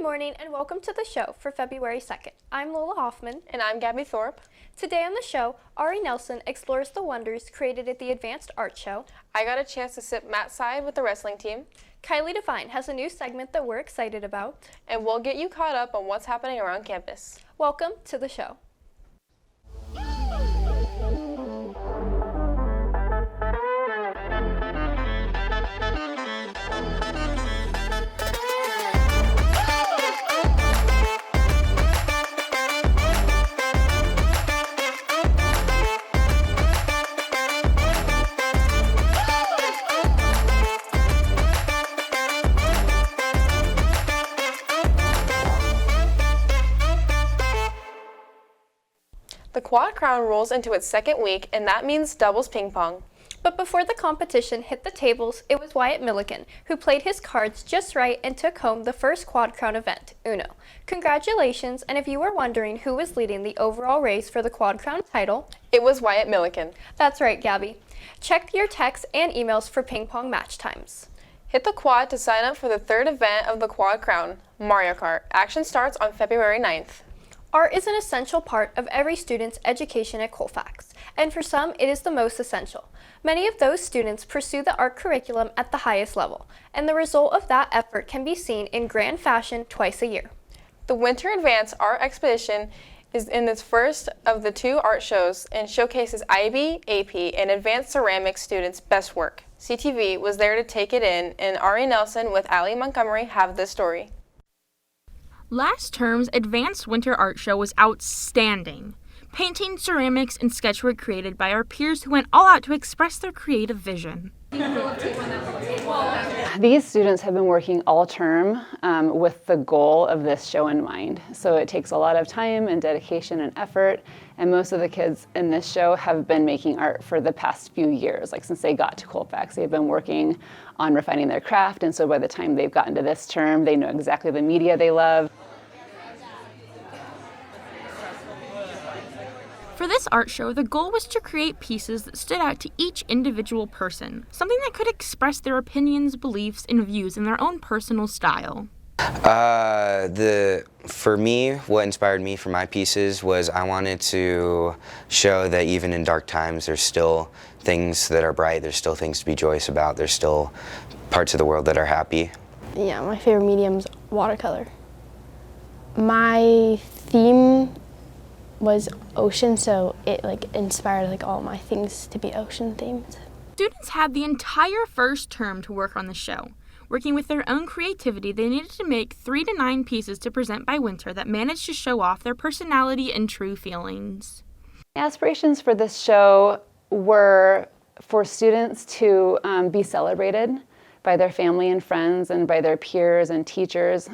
Good morning and welcome to the show for February 2nd. I'm Lola Hoffman. And I'm Gabby Thorup. Today on the show, Ari Nelson explores the wonders created at the Advanced Art Show. I got a chance to sit Matt's side with the wrestling team. Kyleigh Devine has a new segment that we're excited about. And we'll get you caught up on what's happening around campus. Welcome to the show. The quad crown rolls into its second week, and that means doubles ping pong. But before the competition hit the tables, it was Wyatt Milliken who played his cards just right and took home the first quad crown event, Uno. Congratulations, and if you were wondering who was leading the overall race for the quad crown title, it was Wyatt Milliken. That's right, Gabby. Check your texts and emails for ping pong match times. Hit the quad to sign up for the third event of the quad crown, Mario Kart. Action starts on February 9th. Art is an essential part of every student's education at Colfax, and for some it is the most essential. Many of those students pursue the art curriculum at the highest level, and the result of that effort can be seen in grand fashion twice a year. The Winter Advanced Art Expedition is in its first of the two art shows and showcases IB, AP, and Advanced Ceramics students' best work. CTV was there to take it in, and Ari Nelson with Allie Montgomery have this story. Last term's Advanced Winter Art Show was outstanding. Painting, ceramics, and sketchwork created by our peers who went all out to express their creative vision. These students have been working all term with the goal of this show in mind. So it takes a lot of time and dedication and effort, and most of the kids in this show have been making art for the past few years, like since they got to Colfax. They've been working on refining their craft, and so by the time they've gotten to this term, they know exactly the media they love. For this art show, the goal was to create pieces that stood out to each individual person, something that could express their opinions, beliefs, and views in their own personal style. For me, what inspired me for my pieces was I wanted to show that even in dark times, there's still things that are bright, there's still things to be joyous about, there's still parts of the world that are happy. Yeah, my favorite medium's watercolor. My theme was ocean, so it inspired all my things to be ocean themed. Students had the entire first term to work on the show. Working with their own creativity, they needed to make 3 to 9 pieces to present by winter that managed to show off their personality and true feelings. Aspirations for this show were for students to be celebrated by their family and friends and by their peers and teachers.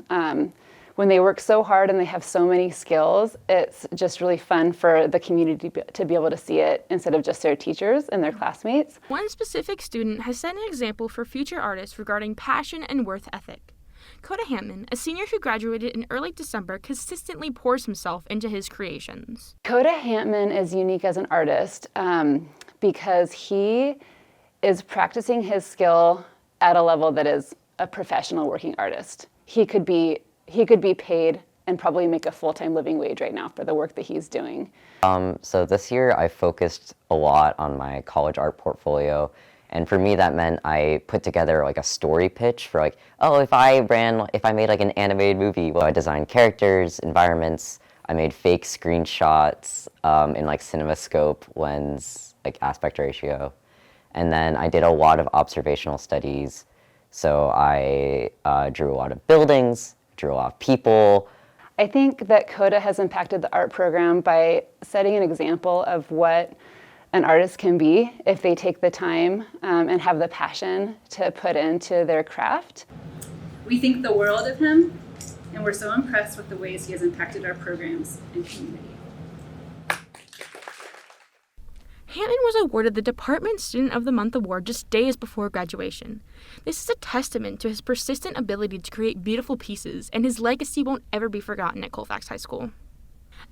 When they work so hard and they have so many skills, it's just really fun for the community to be able to see it instead of just their teachers and their classmates. One specific student has set an example for future artists regarding passion and work ethic. Coda Hampman, a senior who graduated in early December, consistently pours himself into his creations. Coda Hampman is unique as an artist because he is practicing his skill at a level that is a professional working artist. He could be paid and probably make a full-time living wage right now for the work that he's doing. So this year I focused a lot on my college art portfolio, and for me that meant I put together a story pitch for if I made an animated movie. Well, I designed characters, environments, I made fake screenshots in CinemaScope lens, aspect ratio, and then I did a lot of observational studies. So I drew a lot of buildings, drew a lot of people. I think that Coda has impacted the art program by setting an example of what an artist can be if they take the time and have the passion to put into their craft. We think the world of him, and we're so impressed with the ways he has impacted our programs and community. Hampman was awarded the Department Student of the Month award just days before graduation. This is a testament to his persistent ability to create beautiful pieces, and his legacy won't ever be forgotten at Colfax High School.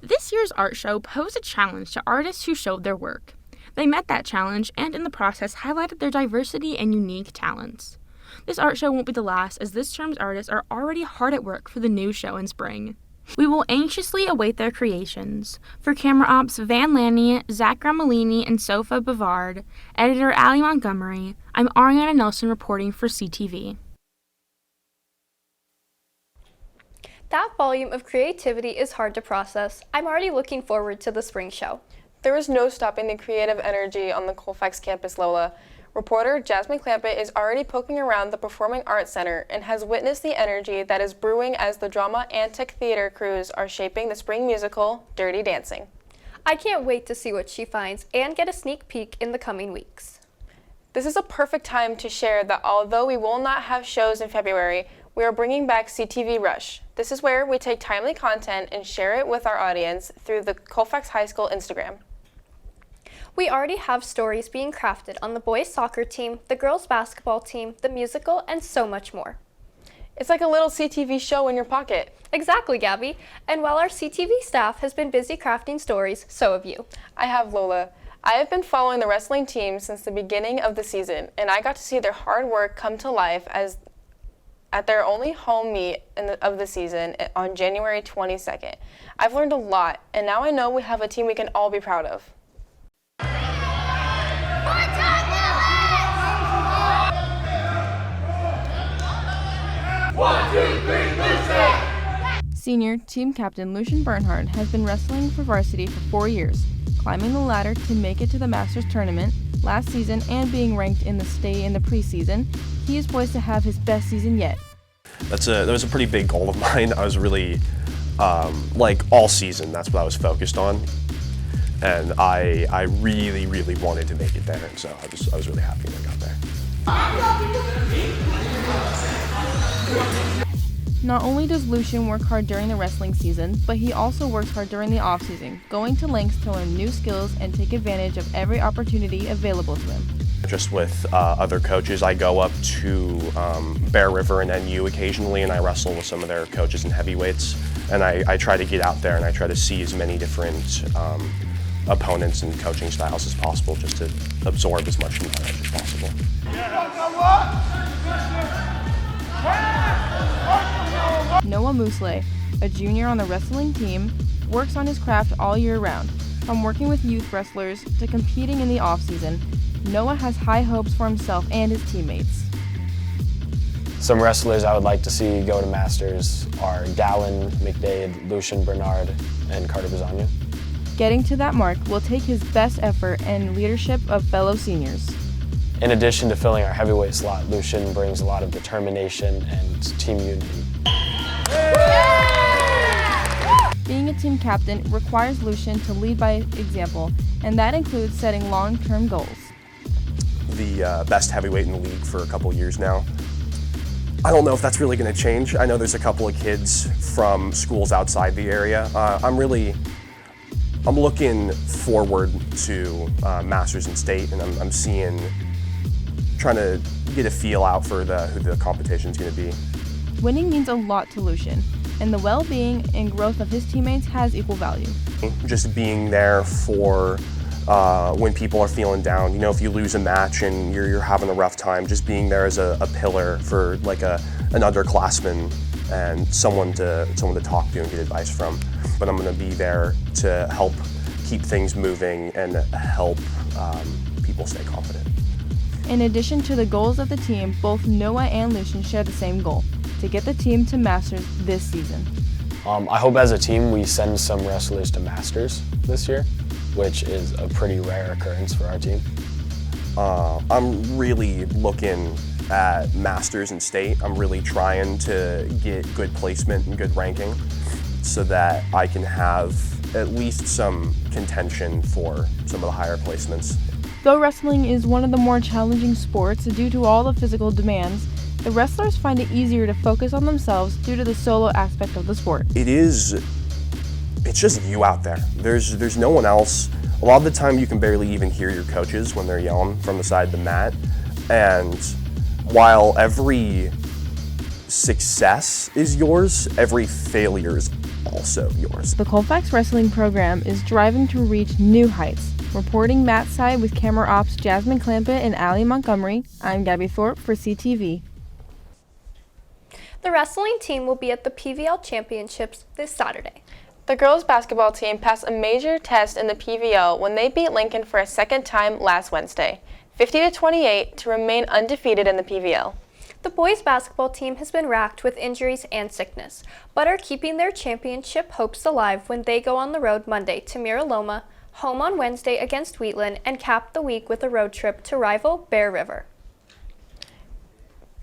This year's art show posed a challenge to artists who showed their work. They met that challenge and, in the process, highlighted their diversity and unique talents. This art show won't be the last, as this term's artists are already hard at work for the new show in spring. We will anxiously await their creations. For camera ops Van Lanny, Zach Gramolini, and Sophia Bavard, editor Allie Montgomery, I'm Ariana Nelson reporting for CTV. That volume of creativity is hard to process. I'm already looking forward to the spring show. There is no stopping the creative energy on the Colfax campus, Lola. Reporter Jasmine Clampett is already poking around the Performing Arts Center and has witnessed the energy that is brewing as the Drama Antic Theater crews are shaping the spring musical, Dirty Dancing. I can't wait to see what she finds and get a sneak peek in the coming weeks. This is a perfect time to share that although we will not have shows in February, we are bringing back CTV Rush. This is where we take timely content and share it with our audience through the Colfax High School Instagram. We already have stories being crafted on the boys' soccer team, the girls' basketball team, the musical, and so much more. It's like a little CTV show in your pocket. Exactly, Gabby. And while our CTV staff has been busy crafting stories, so have you. I have, Lola. I have been following the wrestling team since the beginning of the season, and I got to see their hard work come to life at their only home meet of the season on January 22nd. I've learned a lot, and now I know we have a team we can all be proud of. Senior team captain Lucian Bernhard has been wrestling for varsity for 4 years, climbing the ladder to make it to the Masters tournament last season and being ranked in the state in the preseason. He is poised to have his best season yet. That was a pretty big goal of mine. I was really, all season, that's what I was focused on. And I really, really wanted to make it there, and so I was really happy when I got there. Not only does Lucian work hard during the wrestling season, but he also works hard during the off-season, going to lengths to learn new skills and take advantage of every opportunity available to him. Just with other coaches, I go up to Bear River and NU occasionally, and I wrestle with some of their coaches and heavyweights. And I try to get out there and I try to see as many different opponents and coaching styles as possible, just to absorb as much knowledge as possible. Noah Musley, a junior on the wrestling team, works on his craft all year round. From working with youth wrestlers to competing in the off-season, Noah has high hopes for himself and his teammates. Some wrestlers I would like to see go to Masters are Dallin, McDade, Lucian Bernard, and Carter Bizagna. Getting to that mark will take his best effort and leadership of fellow seniors. In addition to filling our heavyweight slot, Lucian brings a lot of determination and team unity. Being a team captain requires Lucian to lead by example, and that includes setting long-term goals. The best heavyweight in the league for a couple years now. I don't know if that's really going to change. I know there's a couple of kids from schools outside the area. I'm looking forward to Masters in State, and I'm trying to get a feel out for who the competition's going to be. Winning means a lot to Lucian, and the well-being and growth of his teammates has equal value. Just being there for when people are feeling down. You know, if you lose a match and you're having a rough time, just being there as a pillar for like an underclassman and someone to talk to and get advice from. But I'm going to be there to help keep things moving and help people stay confident. In addition to the goals of the team, both Noah and Lucian share the same goal, to get the team to Masters this season. I hope as a team we send some wrestlers to Masters this year, which is a pretty rare occurrence for our team. I'm really looking at Masters and State. I'm really trying to get good placement and good ranking so that I can have at least some contention for some of the higher placements. Though wrestling is one of the more challenging sports due to all the physical demands, the wrestlers find it easier to focus on themselves due to the solo aspect of the sport. It's just you out there. There's no one else. A lot of the time you can barely even hear your coaches when they're yelling from the side of the mat. And while every success is yours, every failure is also yours. The Colfax wrestling program is driving to reach new heights. Reporting Matt side with camera ops Jasmine Clampett and Allie Montgomery, I'm Gabby Thorup for CTV. The wrestling team will be at the PVL Championships this Saturday. The girls basketball team passed a major test in the PVL when they beat Lincoln for a second time last Wednesday, 50-28, to remain undefeated in the PVL. The boys basketball team has been racked with injuries and sickness, but are keeping their championship hopes alive when they go on the road Monday to Mira Loma, home on Wednesday against Wheatland, and cap the week with a road trip to rival Bear River.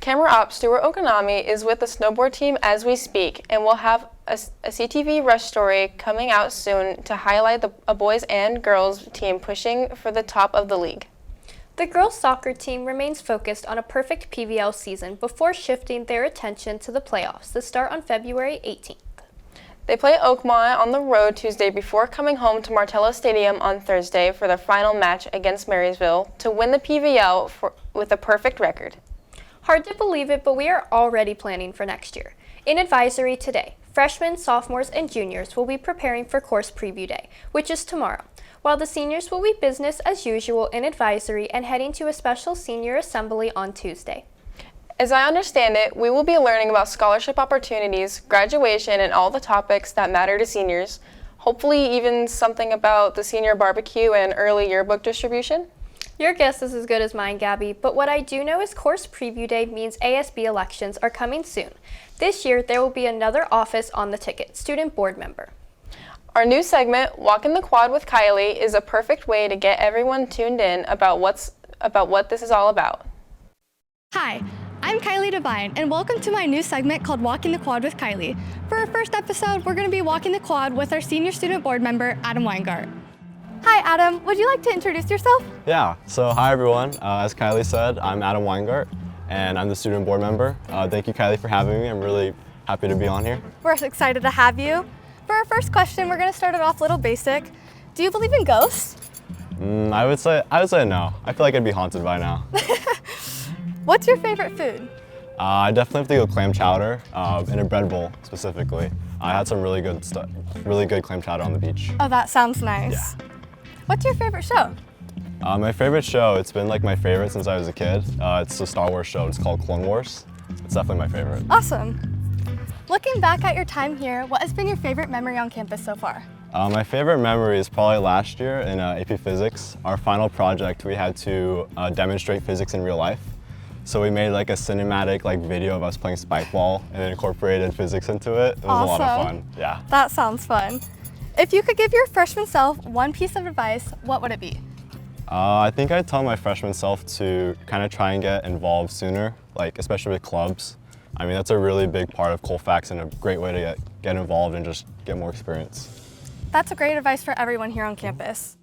Camera op Stuart Okunami is with the snowboard team as we speak, and we'll have a CTV Rush story coming out soon to highlight a boys and girls team pushing for the top of the league. The girls soccer team remains focused on a perfect PVL season before shifting their attention to the playoffs that start on February 18th. They play Oakmont on the road Tuesday before coming home to Martello Stadium on Thursday for their final match against Marysville to win the PVL with a perfect record. Hard to believe it, but we are already planning for next year. In advisory today, freshmen, sophomores, and juniors will be preparing for course preview day, which is tomorrow, while the seniors will be business as usual in advisory and heading to a special senior assembly on Tuesday. As I understand it, we will be learning about scholarship opportunities, graduation, and all the topics that matter to seniors, hopefully even something about the senior barbecue and early yearbook distribution. Your guess is as good as mine, Gabby, but what I do know is course preview day means ASB elections are coming soon. This year, there will be another office on the ticket, student board member. Our new segment, Walking the Quad with Kyleigh, is a perfect way to get everyone tuned in about what this is all about. Hi, I'm Kyleigh Devine, and welcome to my new segment called Walking the Quad with Kyleigh. For our first episode, we're going to be walking the quad with our senior student board member, Adam Weingart. Hi, Adam. Would you like to introduce yourself? Yeah. So hi, everyone. As Kyleigh said, I'm Adam Weingart, and I'm the student board member. Thank you, Kyleigh, for having me. I'm really happy to be on here. We're excited to have you. For our first question, we're going to start it off a little basic. Do you believe in ghosts? I would say no. I feel like I'd be haunted by now. What's your favorite food? I definitely have to go clam chowder in a bread bowl specifically. I had some really good clam chowder on the beach. Oh, that sounds nice. Yeah. What's your favorite show? My favorite show, it's been like my favorite since I was a kid. It's a Star Wars show. It's called Clone Wars. It's definitely my favorite. Awesome. Looking back at your time here, what has been your favorite memory on campus so far? My favorite memory is probably last year in AP Physics. Our final project, we had to demonstrate physics in real life. So we made like a cinematic video of us playing spike ball and then incorporated physics into it. It was a lot of fun. Yeah. That sounds fun. If you could give your freshman self one piece of advice, what would it be? I think I'd tell my freshman self to kind of try and get involved sooner, especially with clubs. I mean, that's a really big part of Colfax and a great way to get involved and just get more experience. That's a great advice for everyone here on campus.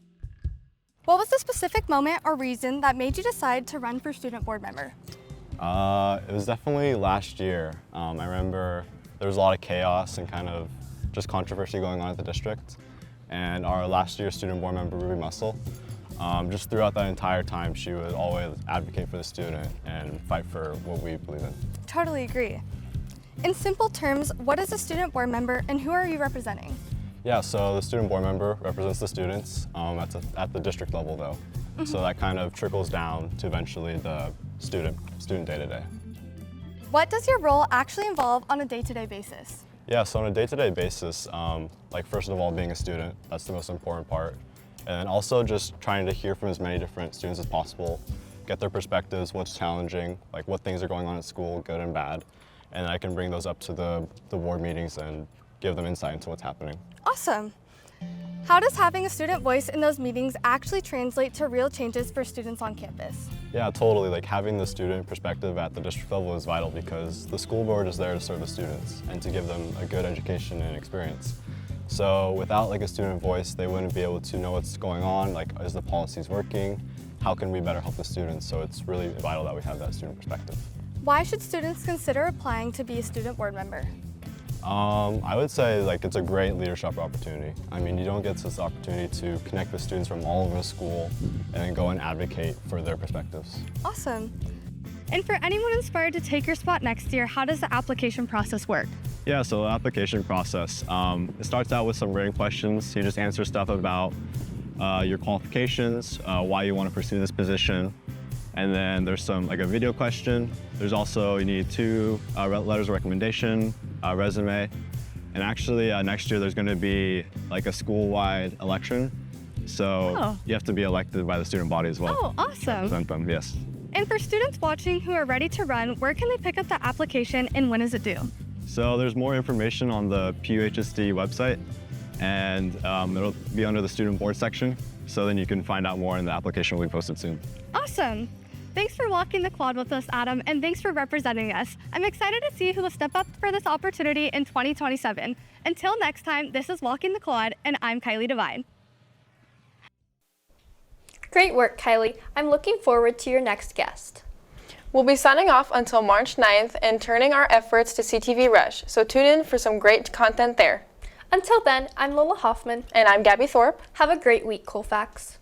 What was the specific moment or reason that made you decide to run for student board member? It was definitely last year. I remember there was a lot of chaos and kind of just controversy going on at the district. And our last year student board member, Ruby Muscle, just throughout that entire time, she would always advocate for the student and fight for what we believe in. Totally agree. In simple terms, what is a student board member and who are you representing? Yeah, so the student board member represents the students at the district level though. Mm-hmm. So that kind of trickles down to eventually the student day-to-day. What does your role actually involve on a day-to-day basis? Yeah, so on a day-to-day basis, first of all, being a student, that's the most important part. And also just trying to hear from as many different students as possible, get their perspectives, what's challenging, what things are going on at school, good and bad. And I can bring those up to the board meetings and give them insight into what's happening. Awesome. How does having a student voice in those meetings actually translate to real changes for students on campus? Yeah, totally. Having the student perspective at the district level is vital because the school board is there to serve the students and to give them a good education and experience. So without a student voice, they wouldn't be able to know what's going on, is the policies working, how can we better help the students? So it's really vital that we have that student perspective. Why should students consider applying to be a student board member? I would say it's a great leadership opportunity. I mean, you don't get this opportunity to connect with students from all over the school and then go and advocate for their perspectives. Awesome. And for anyone inspired to take your spot next year, how does the application process work? Yeah, so the application process, it starts out with some written questions. You just answer stuff about your qualifications, why you want to pursue this position, And then there's like a video question. There's also, you need 2 letters of recommendation, resume. And actually next year there's gonna be like a school-wide election. So you have to be elected by the student body as well. Oh, awesome. Represent them, yes. And for students watching who are ready to run, where can they pick up the application and when is it due? So there's more information on the PUHSD website, and it'll be under the student board section. So then you can find out more, and the application will be posted soon. Awesome. Thanks for walking the quad with us, Adam, and thanks for representing us. I'm excited to see who will step up for this opportunity in 2027. Until next time, this is Walking the Quad, and I'm Kylie Devine. Great work, Kyleigh. I'm looking forward to your next guest. We'll be signing off until March 9th and turning our efforts to CTV Rush, so tune in for some great content there. Until then, I'm Lola Hoffman. And I'm Gabby Thorup. Have a great week, Colfax.